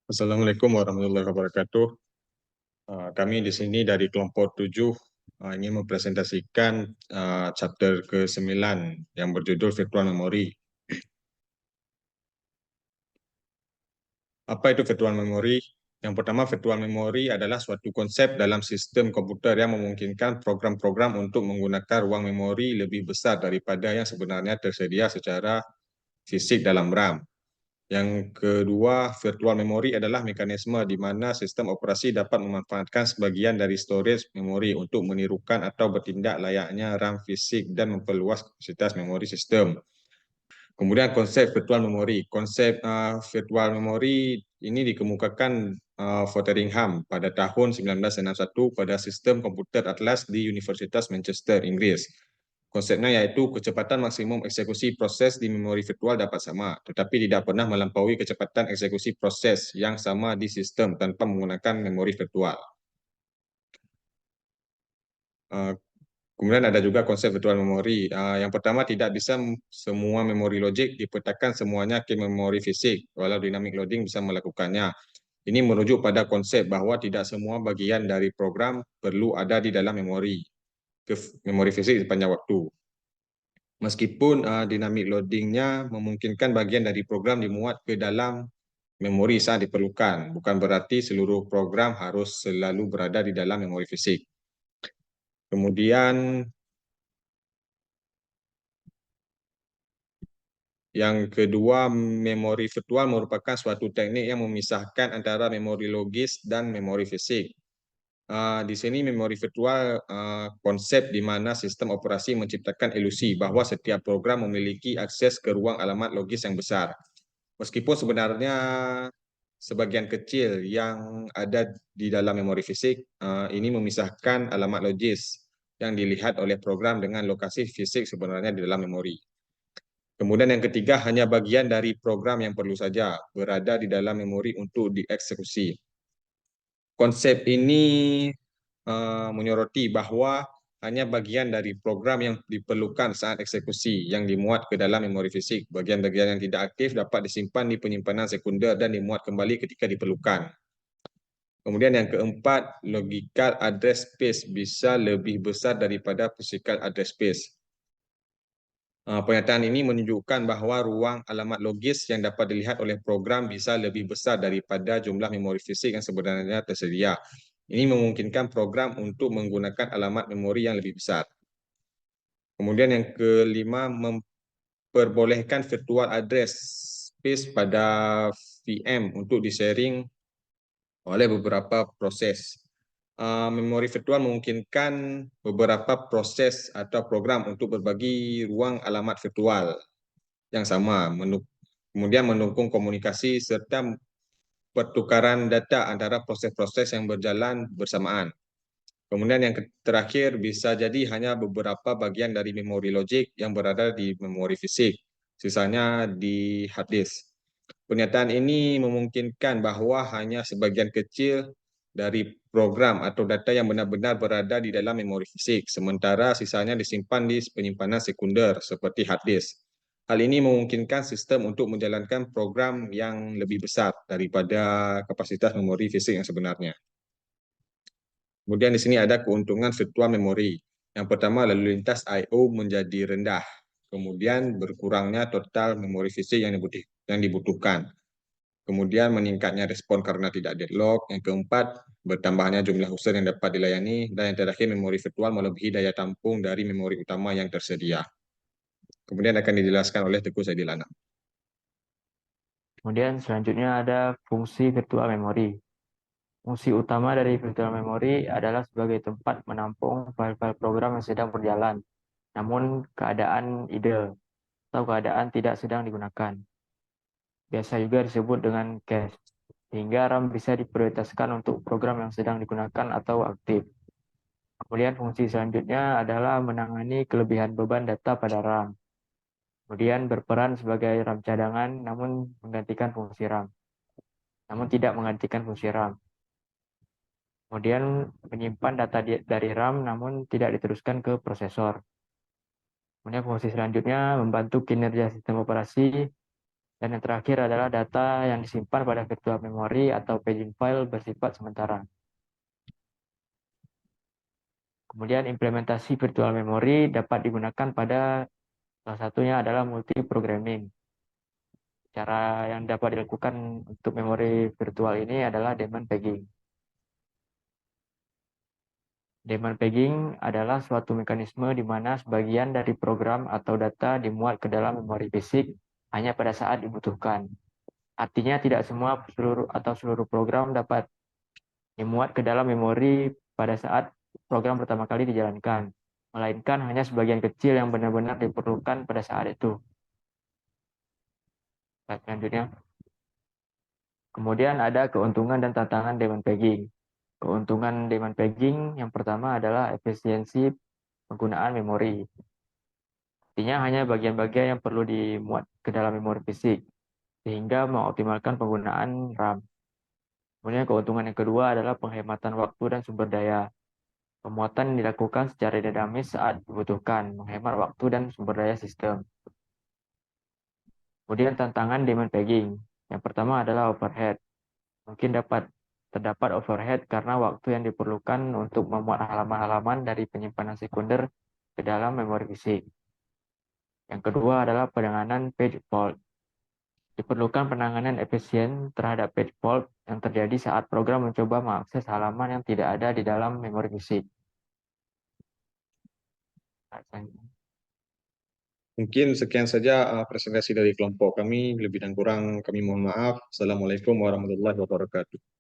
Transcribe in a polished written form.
Assalamualaikum warahmatullahi wabarakatuh. Kami di sini dari kelompok 7 ingin mempresentasikan chapter ke-9 yang berjudul Virtual Memory. Apa itu virtual memory? Yang pertama, virtual memory adalah suatu konsep dalam sistem komputer yang memungkinkan program-program untuk menggunakan ruang memori lebih besar daripada yang sebenarnya tersedia secara fisik dalam RAM. Yang kedua, virtual memory adalah mekanisme di mana sistem operasi dapat memanfaatkan sebagian dari storage memori untuk menirukan atau bertindak layaknya RAM fisik dan memperluas kapasitas memori sistem. Kemudian konsep virtual memory. Konsep virtual memory ini dikemukakan Fotheringham pada tahun 1961 pada sistem komputer Atlas di Universitas Manchester, Inggris. Konsepnya yaitu kecepatan maksimum eksekusi proses di memori virtual dapat sama, tetapi tidak pernah melampaui kecepatan eksekusi proses yang sama di sistem tanpa menggunakan memori virtual. Kemudian ada juga konsep virtual memory. Yang pertama, tidak bisa semua memori logik dipetakan semuanya ke memori fisik, walau dynamic loading bisa melakukannya. Ini merujuk pada konsep bahwa tidak semua bagian dari program perlu ada di dalam memori fisik sepanjang waktu. Meskipun dynamic loading-nya memungkinkan bagian dari program dimuat ke dalam memori saat diperlukan, bukan berarti seluruh program harus selalu berada di dalam memori fisik. Kemudian yang kedua, memori virtual merupakan suatu teknik yang memisahkan antara memori logis dan memori fisik. Di sini memori virtual konsep di mana sistem operasi menciptakan ilusi bahwa setiap program memiliki akses ke ruang alamat logis yang besar. Meskipun sebenarnya sebagian kecil yang ada di dalam memori fisik, ini memisahkan alamat logis yang dilihat oleh program dengan lokasi fisik sebenarnya di dalam memori. Kemudian yang ketiga, hanya bagian dari program yang perlu saja berada di dalam memori untuk dieksekusi. Konsep ini menyoroti bahwa hanya bagian dari program yang diperlukan saat eksekusi yang dimuat ke dalam memori fisik. Bagian-bagian yang tidak aktif dapat disimpan di penyimpanan sekunder dan dimuat kembali ketika diperlukan. Kemudian yang keempat, logical address space bisa lebih besar daripada physical address space. Pernyataan ini menunjukkan bahwa ruang alamat logis yang dapat dilihat oleh program bisa lebih besar daripada jumlah memori fisik yang sebenarnya tersedia. Ini memungkinkan program untuk menggunakan alamat memori yang lebih besar. Kemudian yang kelima, memperbolehkan virtual address space pada VM untuk di-sharing oleh beberapa proses. Memori virtual memungkinkan beberapa proses atau program untuk berbagi ruang alamat virtual yang sama, kemudian mendukung komunikasi serta pertukaran data antara proses-proses yang berjalan bersamaan. Kemudian yang terakhir, bisa jadi hanya beberapa bagian dari memori logik yang berada di memori fisik, sisanya di hard disk. Pernyataan ini memungkinkan bahwa hanya sebagian kecil dari program atau data yang benar-benar berada di dalam memori fisik, sementara sisanya disimpan di penyimpanan sekunder seperti hard disk. Hal ini memungkinkan sistem untuk menjalankan program yang lebih besar daripada kapasitas memori fisik yang sebenarnya. Kemudian di sini ada keuntungan virtual memory. Yang pertama, lalu lintas I/O menjadi rendah. Kemudian berkurangnya total memori fisik yang dibutuhkan. Kemudian meningkatnya respon karena tidak deadlock. Yang keempat, bertambahnya jumlah user yang dapat dilayani. Dan yang terakhir, memori virtual melebihi daya tampung dari memori utama yang tersedia. Kemudian akan dijelaskan oleh Teguh Saidil Anam. Kemudian selanjutnya ada fungsi virtual memory. Fungsi utama dari virtual memory adalah sebagai tempat menampung file-file program yang sedang berjalan, namun keadaan idle atau keadaan tidak sedang digunakan. Biasa juga disebut dengan cache, sehingga RAM bisa diprioritaskan untuk program yang sedang digunakan atau aktif. Kemudian fungsi selanjutnya adalah menangani kelebihan beban data pada RAM. Kemudian berperan sebagai RAM cadangan, namun menggantikan fungsi RAM. Namun tidak menggantikan fungsi RAM. Kemudian menyimpan data dari RAM namun tidak diteruskan ke prosesor. Kemudian fungsi selanjutnya membantu kinerja sistem operasi Dan yang terakhir adalah data yang disimpan pada virtual memory atau paging file bersifat sementara. Kemudian implementasi virtual memory dapat digunakan pada salah satunya adalah multi-programming. Cara yang dapat dilakukan untuk memori virtual ini adalah daemon pegging. Daemon pegging adalah suatu mekanisme di mana sebagian dari program atau data dimuat ke dalam memori fisik hanya pada saat dibutuhkan. Artinya tidak semua seluruh program dapat dimuat ke dalam memori pada saat program pertama kali dijalankan, melainkan hanya sebagian kecil yang benar-benar diperlukan pada saat itu. Selanjutnya, kemudian ada keuntungan dan tantangan daemon pegging. Keuntungan daemon pegging yang pertama adalah efisiensi penggunaan memori. Artinya hanya bagian-bagian yang perlu dimuat ke dalam memori fisik, sehingga mengoptimalkan penggunaan RAM. Kemudian keuntungan yang kedua adalah penghematan waktu dan sumber daya. Pemuatan dilakukan secara dinamis saat dibutuhkan, menghemat waktu dan sumber daya sistem. Kemudian tantangan daemon pegging. Yang pertama adalah overhead. Mungkin terdapat overhead karena waktu yang diperlukan untuk memuat halaman-halaman dari penyimpanan sekunder ke dalam memori fisik. Yang kedua adalah penanganan page fault. Diperlukan penanganan efisien terhadap page fault yang terjadi saat program mencoba mengakses halaman yang tidak ada di dalam memori fisik. Mungkin sekian saja presentasi dari kelompok kami. Lebih dan kurang kami mohon maaf. Assalamualaikum warahmatullahi wabarakatuh.